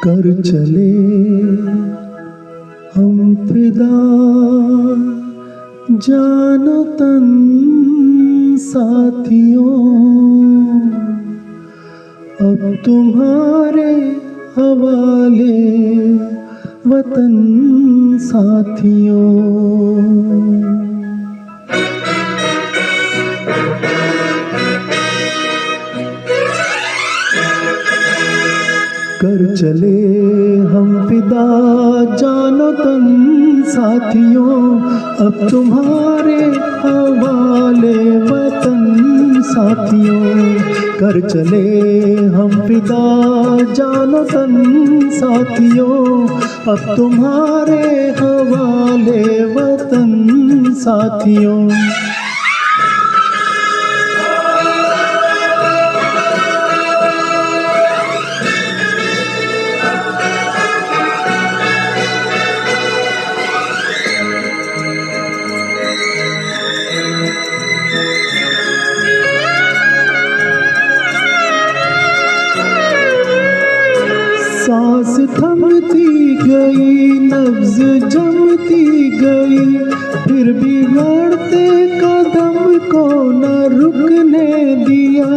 कर चले हम फिदा जानो तन साथियों, अब तुम्हारे हवाले वतन साथियों। कर चले हम फिदा जानो तन साथियों, अब तुम्हारे हवाले वतन साथियों। कर चले हम फिदा जानो तन साथियों, अब तुम्हारे हवाले वतन साथियों। सांस थमती गई, नब्ज जमती गई, फिर भी बढ़ते कदम को न रुकने दिया।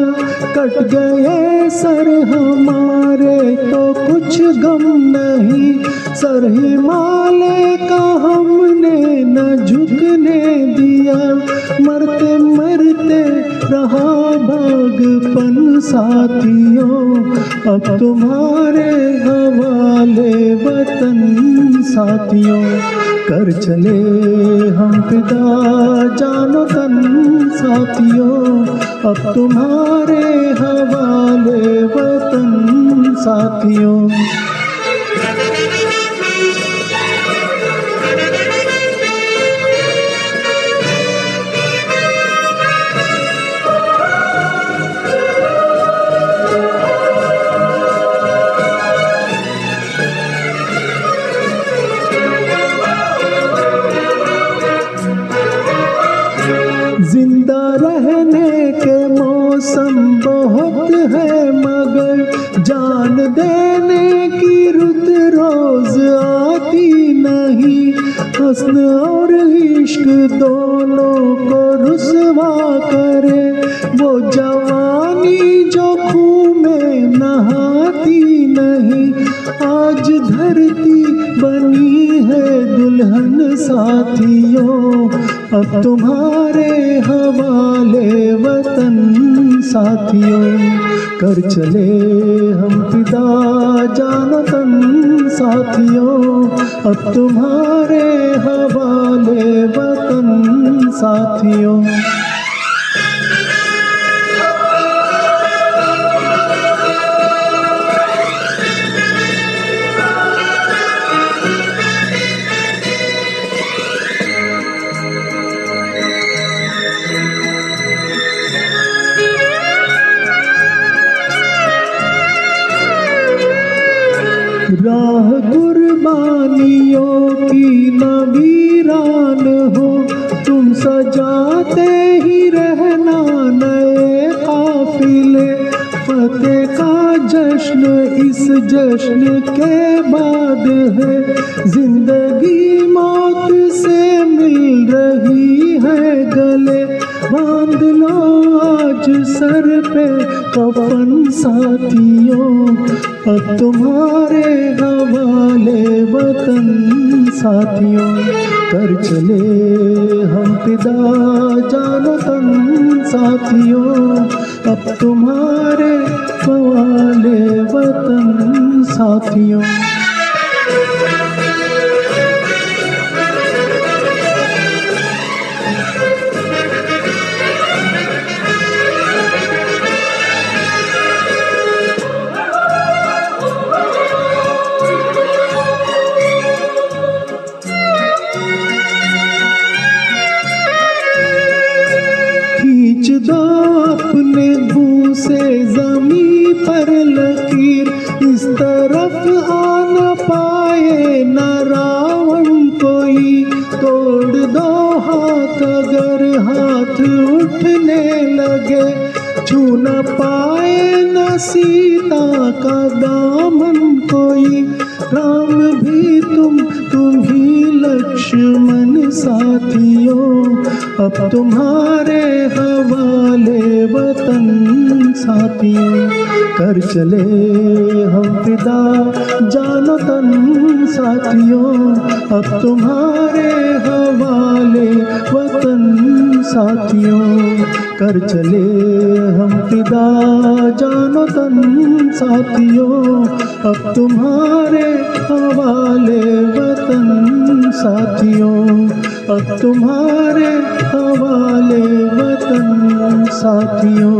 कट गए सर हमारे तो कुछ गम नहीं, सर हिमालय का हमने न झुकने दिया। मरते मरते रहा भागपन साथियों, अब तुम्हारे हवाले वतन साथियों। कर चले हम फिदा जानो तन साथियों, अब तुम्हारे हवाले वतन साथियों। जिंदा रहने के मौसम बहुत है, मगर जान देने की रुत रोज आती नहीं। हस्न और इश्क दोनों को रुसवा करे, वो जवानी जो खून में नहाती नहीं। आज धरती बनी है दुल्हन साथियों, अब तुम्हारे हवाले वतन साथियों। कर चले हम फिदा जानो तन साथियों, अब तुम्हारे हवाले वतन साथियों। राह कुर्बानियों की न वीरान हो, तुम सजाते ही रहना नए काफिले। फतेह का जश्न इस जश्न के बाद है, जिंदगी मौत से मिल रही है गले। बांध लो आज सर पे कफन साथियों, अब तुम्हारे हवाले वतन साथियों। कर चले हम फिदा जानो तन साथियों, अब तुम्हारे हवाले वतन साथियों। खींच दो अपने मुंह से ज़मीं पर लकीर, इस तरफ आ न पाए न रावण कोई। तोड़ दो हाथ अगर हाथ उठने लगे, छू न पाए न सीता का दामन कोई, राम भी तुम ही लक्ष्मण साथियों, अब तुम्हारे हवाले वतन साथियों। कर चले हम फिदा जानो तन साथियों, अब तुम्हारे हवाले वतन साथियों। कर चले हम फिदा जानो तन साथियों, अब तुम्हारे हवाले वतन साथियों, अब तुम्हारे हवाले वतन साथियों।